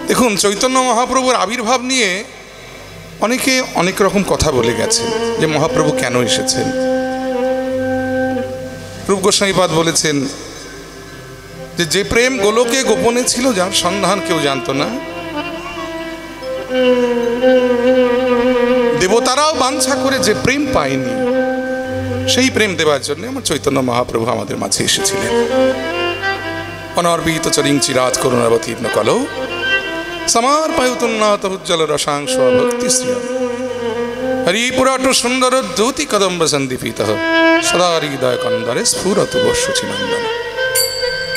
দেখুন, চৈতন্য মহাপ্রভুর আবির্ভাব নিয়ে অনেকে অনেক রকম কথা বলে গেছে, যে মহাপ্রভু কেন এসেছেন। রূপ গোস্বামীপাদ বলেছেন যে প্রেম গোলকে গোপনে ছিল, যার সন্ধান কেউ জানত না, দেবতারাও বাঞ্ছা করে যে প্রেম পায়নি, সেই প্রেম দেওয়ার জন্য আমার চৈতন্য মহাপ্রভু আমাদের মাঝে এসেছিলেন। অনর্বিত চরিং চিরাজ করুণাবতীর্ণ কলৌ সমার্পায়ুতোন্নাথ উজ্জ্বল রসাংশ ভক্তি শ্রিয় হরিপুরাট সুন্দর দ্যুতি কদম্ব সন্দীপিত সদা হৃদয় কন্দরে স্ফুরত বর্ষুচিনন্দন।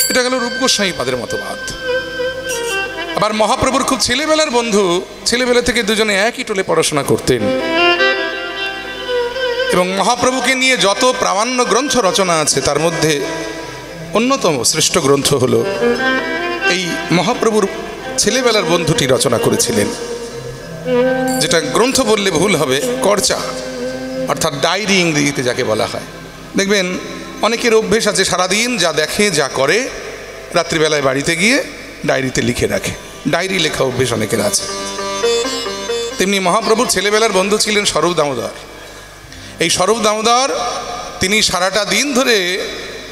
এটা গেল রূপ গোস্বামীপাদের মতবাদ। আবার মহাপ্রভুর খুব ছেলেবেলার বন্ধু, ছেলেবেলা থেকে দুজনে একই টোলে পড়াশোনা করতেন, এবং মহাপ্রভুকে নিয়ে যত প্রামাণ্য গ্রন্থ রচনা আছে তার মধ্যে অন্যতম শ্রেষ্ঠ গ্রন্থ হলো এই মহাপ্রভুর ছেলেবেলার বন্ধুটি রচনা করেছিলেন, যেটা গ্রন্থ বললে ভুল হবে, কর্চা, অর্থাৎ ডায়েরি ইংরেজিতে যাকে বলা হয়। দেখবেন অনেকের অভ্যেস আছে সারাদিন যা দেখে যা করে রাত্রিবেলায় বাড়িতে গিয়ে ডায়েরিতে লিখে রাখে, ডায়েরি লেখা অভ্যেস অনেকের আছে। তেমনি মহাপ্রভুর ছেলেবেলার বন্ধু ছিলেন স্বরূপ দামোদর। এই স্বরূপ দামোদর তিনি সারাটা দিন ধরে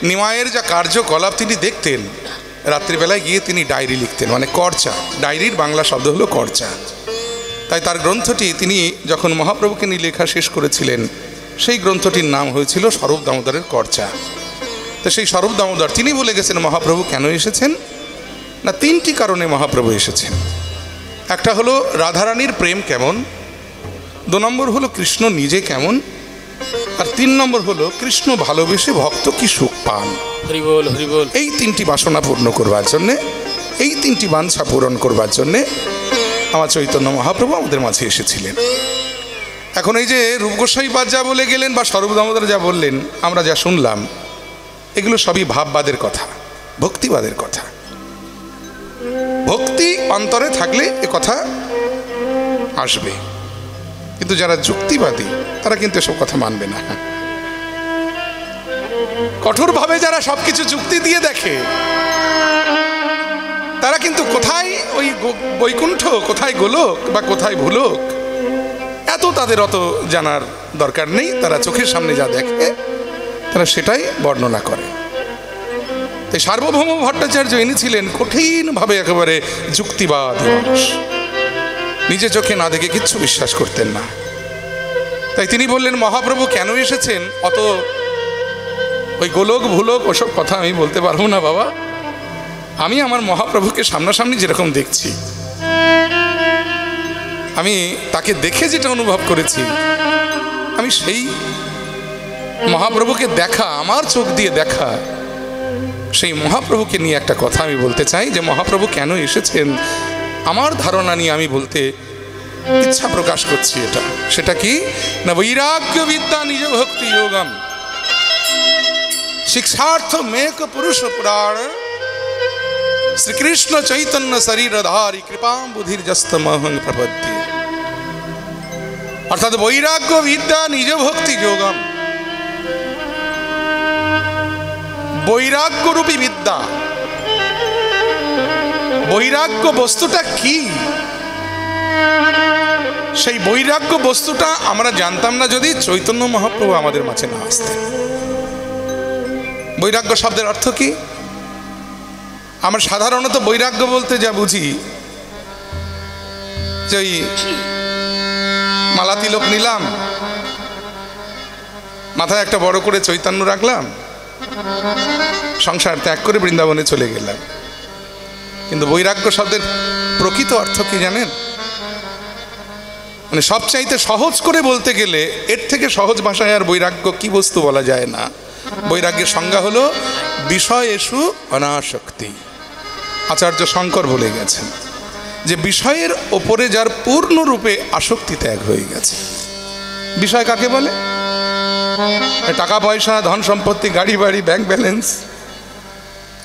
নিমায়ের যা কার্যকলাপ তিনি দেখতেন, রাত্রিবেলায় গিয়ে তিনি ডায়েরি লিখতেন, মানে কর্চা। ডায়েরির বাংলা শব্দ হলো কর্চা। তাই তার গ্রন্থটি তিনি যখন মহাপ্রভুকে নিয়ে লেখা শেষ করেছিলেন, সেই গ্রন্থটির নাম হয়েছিল স্বরূপ দামোদরের কর্চা। তো সেই স্বরূপ দামোদর তিনি বলে গেছেন মহাপ্রভু কেন এসেছেন না, তিনটি কারণে মহাপ্রভু এসেছেন। একটা হলো রাধারানীর প্রেম কেমন, 2 নম্বর হলো কৃষ্ণ নিজে কেমন, আর 3 নম্বর হলো কৃষ্ণ ভালোবেসে ভক্ত কি সুখ পান। হরিবোল হরিবোল। এই 3টি বাসনা পূর্ণ করবার জন্যে, এই 3টি বাঞ্ছা পূরণ করবার জন্যে আমার চৈতন্য মহাপ্রভু আমাদের মাঝে এসেছিলেন। এখন এই যে রূপ গোস্বামীপাদ যা বলে গেলেন বা স্বরূপ দামোদর যা বললেন, আমরা যা শুনলাম, এগুলো সবই ভাববাদের কথা, ভক্তিবাদের কথা। ভক্তি অন্তরে থাকলে এ কথা আসবে, কিন্তু যারা যুক্তিবাদী তারা কিন্তু এসব কথা মানবে না। কঠোরভাবে যারা সবকিছু যুক্তি দিয়ে দেখে, তারা কিন্তু কোথায় ওই বৈকুণ্ঠ, কোথায় গোলক বা কোথায় ভুলোক, এত তাদের অত জানার দরকার নেই। তারা চোখের সামনে যা দেখে তারা সেটাই বর্ণনা করে। তাই সার্বভৌম ভট্টাচার্য ইনি ছিলেন কঠিনভাবে একেবারে যুক্তিবাদী মানুষ, নিজে চোখে না দেখে কিচ্ছু বিশ্বাস করতেন না। তাই তিনি বললেন মহাপ্রভু কেন এসেছেন, অত ওই গোলক ভুলোক ওসব কথা আমি বলতে পারবো না বাবা। আমি আমার মহাপ্রভুকে সামনাসামনি যেরকম দেখছি, আমি তাকে দেখে যেটা অনুভব করেছি, আমি সেই মহাপ্রভুকে দেখা, আমার চোখ দিয়ে দেখা সেই মহাপ্রভুকে নিয়ে একটা কথা আমি বলতে চাই, যে মহাপ্রভু কেন এসেছেন আমার ধারণা নিয়ে আমি বলতে ইচ্ছা প্রকাশ করছি। সেটা কি না, বৈরাগ্য বিদ্যা নিজ ভক্তি যোগম শিক্ষার্থ মেক পুরুষ পুরাণ শ্রীকৃষ্ণ চৈতন্য শরীরধারী কৃপাম বুধির জস্তমহং প্রপদ্যে। অর্থাৎ বৈরাগ্য বিদ্যা নিজ ভক্তি যোগম, বৈরাগ্যরূপী বিদ্যা। বৈরাগ্য বস্তুটা কি, সেই বৈরাগ্য বস্তুটা আমরা জানতাম না যদি চৈতন্য মহাপ্রভু আমাদের মাঝে না আসতেন। বৈরাগ্য শব্দের অর্থ কি? আমরা সাধারণত বৈরাগ্য বলতে যা বুঝি, যে ওই মালা তিলক নিলাম, মাথায় একটা বড় করে চৈতন্য রাখলাম, সংসার ত্যাগ করে বৃন্দাবনে চলে গেলাম। কিন্তু বৈরাগ্য শব্দের প্রকৃত অর্থ কি জানেন? মানে সবচাইতে সহজ করে বলতে গেলে, এর থেকে সহজ ভাষায় আর বৈরাগ্য কি বস্তু বলা যায় না। বৈরাগ্যের সংজ্ঞা হলো বিষয়েষু অনাসক্তি। আচার্য শঙ্কর বলে গেছেন যে বিষয়ের ওপরে যার পূর্ণরূপে আসক্তি ত্যাগ হয়ে গেছে। বিষয় কাকে বলে? টাকা পয়সা, ধন সম্পত্তি, গাড়ি বাড়ি, ব্যাংক ব্যালেন্স,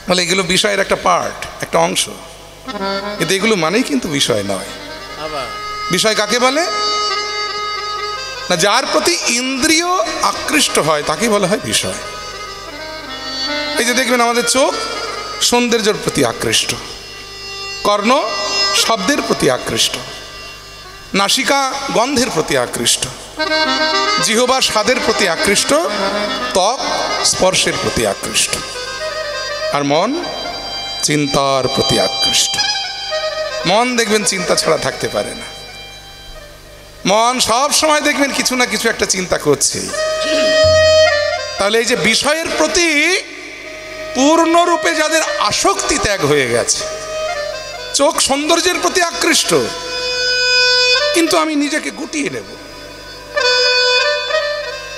বলে এগুলো বিষয়ের একটা পার্ট, একটা অংশ, কিন্তু এগুলো মানেই কিন্তু বিষয় নয়। বিষয় কাকে বলে না, যার প্রতি ইন্দ্রিয় আকৃষ্ট হয় তাকে বলা হয় বিষয়। এই যে দেখবেন আমাদের চোখ সৌন্দর্যের প্রতি আকৃষ্ট, কর্ণ শব্দের প্রতি আকৃষ্ট, নাসিকা গন্ধের প্রতি আকৃষ্ট, জিহ্বা স্বাদের প্রতি আকৃষ্ট, ত্বক স্পর্শের প্রতি আকৃষ্ট, আর মন চিন্তার প্রতি আকৃষ্ট। মন দেখবেন চিন্তা ছাড়া থাকতে পারে না। মন সব সময় দেখবেন কিছু না কিছু একটা চিন্তা করছে। তাহলে এই যে বিষয়ের প্রতি পূর্ণরূপে যাদের আসক্তি ত্যাগ হয়ে গেছে, চোখ সৌন্দর্যের প্রতি আকৃষ্ট, কিন্তু আমি নিজেকে গুটিয়ে নেব।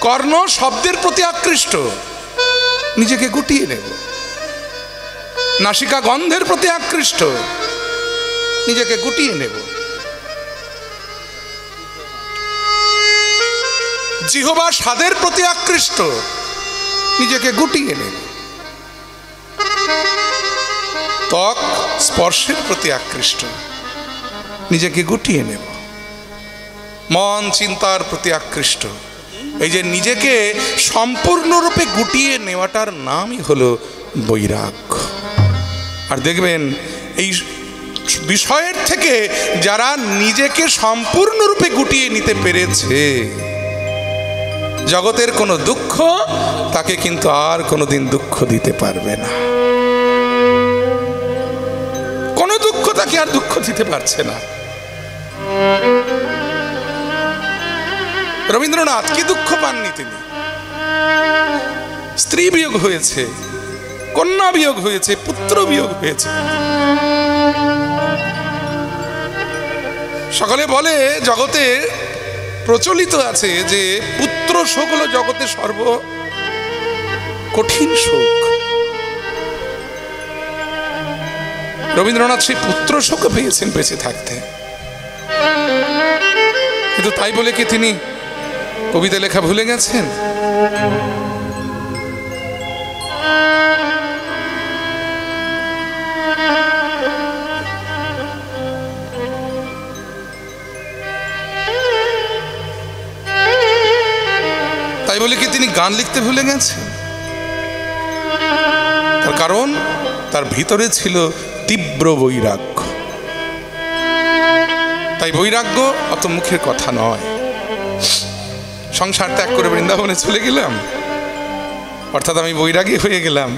কর্ণ শব্দের প্রতি আকৃষ্ট, নিজেকে গুটিয়ে নেব। নাসিকা গন্ধের প্রতি আকৃষ্ট, নিজেকে গুটিয়ে নেব। জিহ্বা স্বাদের প্রতি আকৃষ্ট, নিজেকে গুটিয়ে নেব। ত্বক স্পর্শের প্রতি আকৃষ্ট, নিজেকে গুটিয়ে নেব। মন চিন্তার প্রতি আকৃষ্ট। এই যে নিজেকে সম্পূর্ণরূপে গুটিয়ে নেওয়াটার নামই হলো বৈরাগ্য। আর দেখবেন এই বিষয়ের থেকে যারা নিজেকে সম্পূর্ণরূপে গুটিয়ে নিতে পেরেছে, জগতের কোনো দুঃখ তাকে কিন্তু আর কোনোদিন দুঃখ দিতে পারবে না। কোনো দুঃখ তাকে আর দুঃখ দিতে পারছে না। রবীন্দ্রনাথ কি দুঃখ পাননি তিনি? স্ত্রী বিয়োগ হয়েছে, কন্যা বিয়োগ হয়েছে, পুত্র বিয়োগ হয়েছে। সকলে বলে, জগতে প্রচলিত আছে যে পুত্র শোক হলো জগতে সর্ব কঠিন শোক। রবীন্দ্রনাথ সেই পুত্র শোক পেয়েছেন বেঁচে থাকতে, কিন্তু তাই বলে কি তিনি কবিতা লেখা ভুলে গেছেন? তাই বলে কি তিনি গান লিখতে ভুলে গেছেন? তার কারণ তার ভিতরে ছিল তীব্র বৈরাগ্য। তাই বৈরাগ্য অত মুখের কথা নয়। সংসার ত্যাগ করে বৃন্দাবনে চলে গেলাম, অর্থাৎ আমি বৈরাগী হয়ে গেলাম,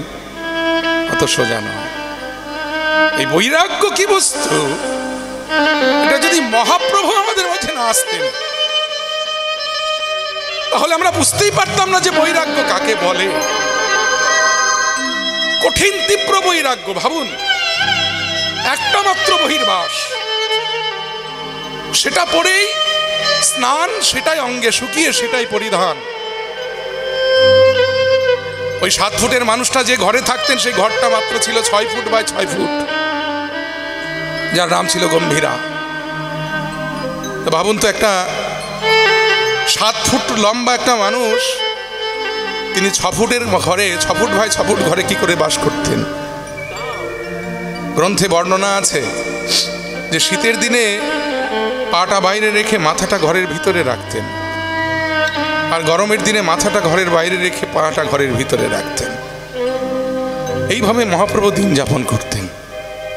অত সোজা নয়। এই বৈরাগ্য কি বস্তু, এটা যদি মহাপ্রভু আমাদের মধ্যে না আসতেন, তাহলে আমরা বুঝতেই পারতাম না যে বৈরাগ্য কাকে বলে। কঠিন তীব্র বৈরাগ্য। ভাবুন, একটা মাত্র বহির্বাস, সেটা পরেই স্নান, সেটাই অঙ্গে শুকিয়ে সেটাই পরিধান। ওই 7 ফুটের মানুষটা যে ঘরে থাকতেন, সেই ঘরটা মাত্র ছিল 6 ফুট বাই 6 ফুট, যার নাম ছিল গম্ভীরা। ভাবুন তো, একটা 7 ফুট লম্বা একটা মানুষ, তিনি 6 ফুটের ঘরে, 6 ফুট বাই 6 ফুট ঘরে কি করে বাস করতেন? গ্রন্থে বর্ণনা আছে যে শীতের দিনে পাটা বাইরে রেখে মাথাটা ঘরের ভিতরে রাখতেন, আর গরমের দিনে মাথাটা ঘরের বাইরে রেখে পাটা ঘরের ভিতরে রাখতেন। এইভাবে মহাপ্রভু দিন যাপন করতেন,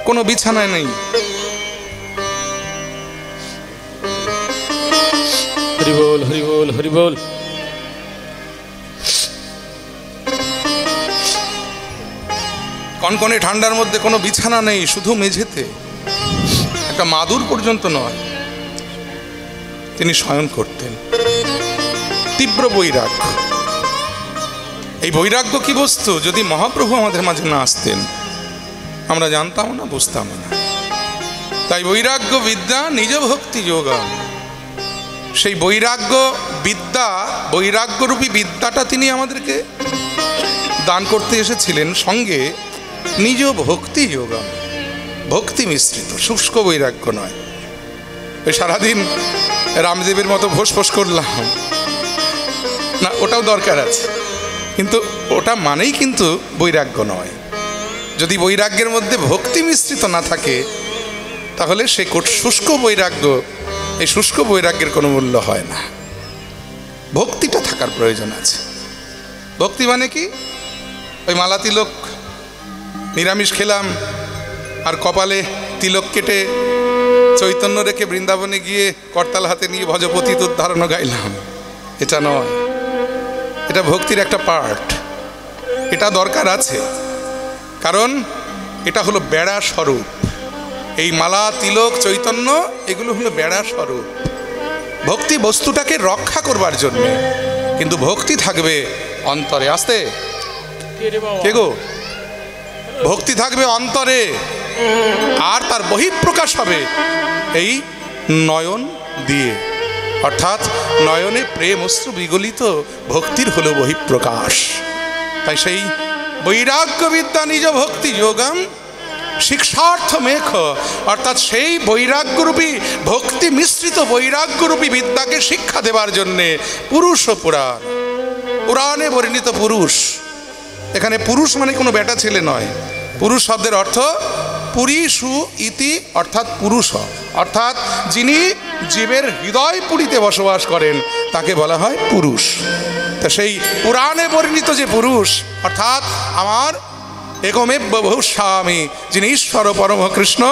কোনো বিছানায় নেই। হরি বল, হরি বল, হরি বল। কনকনে ঠান্ডার মধ্যে কোনো বিছানা নেই, শুধু মেঝেতে, একটা মাদুর পর্যন্ত নয়, তিনি শয়ন করতেন। তীব্র বৈরাগ্য। এই বৈরাগ্য কি বস্তু, যদি মহাপ্রভু আমাদের মাঝে না আসতেন আমরা জানতাম না, বুঝতাম না। তাই বৈরাগ্য বিদ্যা নিজ ভক্তি যোগম। সেই বৈরাগ্য বিদ্যা, বৈরাগ্যরূপী বিদ্যাটা তিনি আমাদেরকে দান করতে এসেছিলেন, সঙ্গে নিজ ভক্তি যোগম, ভক্তি মিশ্রিত, শুষ্ক বৈরাগ্য নয়। ওই সারাদিন রামদেবের মতো ভোস ফোস করলাম না, ওটাও দরকার আছে, কিন্তু ওটা মানেই কিন্তু বৈরাগ্য নয়। যদি বৈরাগ্যের মধ্যে ভক্তি মিশ্রিত না থাকে, তাহলে সে শুষ্ক বৈরাগ্য, এই শুষ্ক বৈরাগ্যের কোনো মূল্য হয় না। ভক্তিটা থাকার প্রয়োজন আছে। ভক্তি মানে কি? ওই মালা তিলক, নিরামিষ খেলাম আর কপালে তিলক কেটে চৈতন্য রেখে বৃন্দাবনে গিয়ে করতাল হাতে নিয়ে ভজপতি উদ্ধারণ গাইলাম, এটা নয়। এটা ভক্তির একটা পার্ট, এটা দরকার আছে, কারণ এটা হলো বেড়া স্বরূপ। এই মালা, তিলক, চৈতন্য এগুলো হলো বেড়া স্বরূপ, ভক্তি বস্তুটাকে রক্ষা করবার জন্যে। কিন্তু ভক্তি থাকবে অন্তরে। আসতে কে গো? ভক্তি থাকবে অন্তরে, আর তার বহিঃপ্রকাশ হবে এই নয়ন দিয়ে, অর্থাৎ নয়নে প্রেম অশ্রু বিগলিত ভক্তির হলো বহিঃপ্রকাশ। তাই সেই বৈরাগ্য বিদ্যা নিজ ভক্তি যোগম শিক্ষার্থ মেখ, অর্থাৎ সেই বৈরাগ্যরূপী ভক্তি মিশ্রিত বৈরাগ্যরূপী বিদ্যাকে শিক্ষা দেবার জন্যে পুরুষ ও পুরাণ, পুরাণে বর্ণিত পুরুষ। এখানে পুরুষ মানে কোনো বেটা ছেলে নয়। পুরুষ শব্দের অর্থ পুরীষু ইতি, অর্থাৎ পুরুষ, অর্থাৎ যিনি জীবের হৃদয় পুরীতে বসবাস করেন তাকে বলা হয় পুরুষ। তা সেই পুরাণে বর্ণিত যে পুরুষ, অর্থাৎ আমার একমেব বহুস্বামী, যিনি ঈশ্বর পরম কৃষ্ণ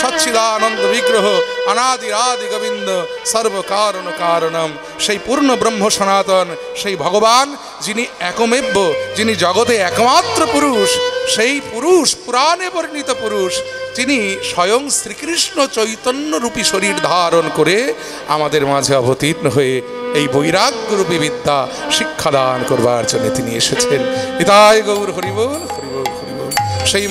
সচ্চিদানন্দ বিগ্রহ অনাদিরাদি গোবিন্দ সর্বকারণ কারণম, সেই পূর্ণ ব্রহ্ম সনাতন, সেই ভগবান যিনি একমেব্য, যিনি জগতে একমাত্র পুরুষ, সেই পুরুষ, পুরাণে বর্ণিত পুরুষ, তিনি স্বয়ং শ্রীকৃষ্ণ চৈতন্য রূপী শরীর ধারণ করে আমাদের মাঝে অবতীর্ণ হয়ে এই বৈরাগ্যরূপী বিদ্যা শিক্ষাদান করবার জন্য তিনি এসেছেন। নিতাই গৌর হরিবোল হরিবোল হরিবোল। সেই